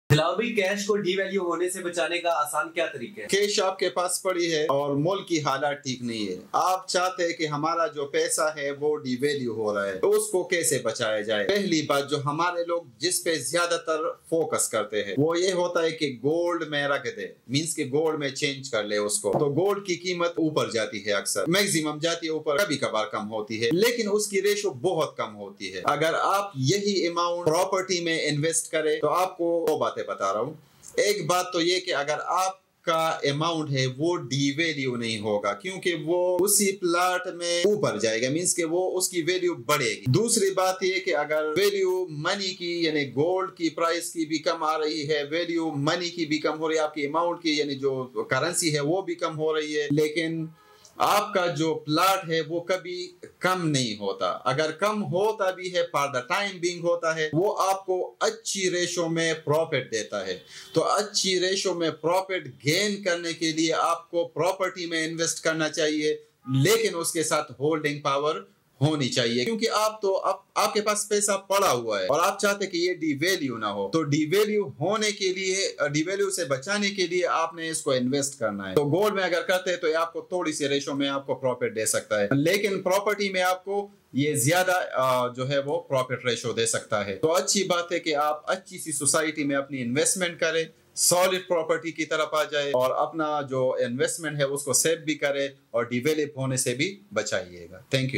फिलहाल भाई कैश को डीवैल्यू होने से बचाने का आसान क्या तरीका है? कैश आपके पास पड़ी है और मुल्क की हालात ठीक नहीं है। आप चाहते हैं कि हमारा जो पैसा है वो डीवैल्यू हो रहा है, तो उसको कैसे बचाया जाए? पहली बात जो हमारे लोग जिस पे ज्यादातर फोकस करते हैं वो ये होता है कि गोल्ड में रख दे, मींस के गोल्ड में चेंज कर ले उसको। तो गोल्ड की कीमत ऊपर जाती है, अक्सर मैक्सिमम जाती है ऊपर, कभी कभार कम होती है, लेकिन उसकी रेशो बहुत कम होती है। अगर आप यही अमाउंट प्रॉपर्टी में इन्वेस्ट करें तो आपको दो बातें बता रहा हूँ। एक बात तो ये कि अगर आपका अमाउंट है वो डीवैल्यू नहीं होगा, क्योंकि वो उसी प्लाट में ऊपर जाएगा, मींस के वो उसकी वैल्यू बढ़ेगी। दूसरी बात ये कि अगर वैल्यू मनी की यानी गोल्ड की प्राइस की भी कम आ रही है, वैल्यू मनी की भी कम हो रही है, आपकी अमाउंट की यानी जो करेंसी है वो भी कम हो रही है, लेकिन आपका जो प्लाट है वो कभी कम नहीं होता। अगर कम होता भी है फॉर द टाइम बीइंग होता है, वो आपको अच्छी रेशो में प्रॉफिट देता है। तो अच्छी रेशो में प्रॉफिट गेन करने के लिए आपको प्रॉपर्टी में इन्वेस्ट करना चाहिए, लेकिन उसके साथ होल्डिंग पावर होनी चाहिए, क्योंकि आपके पास पैसा पड़ा हुआ है और आप चाहते कि ये डीवैल्यू ना हो। तो डीवैल्यू होने के लिए, डीवैल्यू से बचाने के लिए आपने इसको इन्वेस्ट करना है। तो गोल्ड में अगर करते हैं तो ये आपको थोड़ी सी रेशो में आपको प्रॉफिट दे सकता है, लेकिन प्रॉपर्टी में आपको ये ज्यादा जो है वो प्रॉफिट रेशो दे सकता है। तो अच्छी बात है कि आप अच्छी सी सोसाइटी में अपनी इन्वेस्टमेंट करें, सॉलिड प्रॉपर्टी की तरफ आ जाए और अपना जो इन्वेस्टमेंट है उसको सेव भी करे और डिवेलप होने से भी बचाइएगा। Thank you.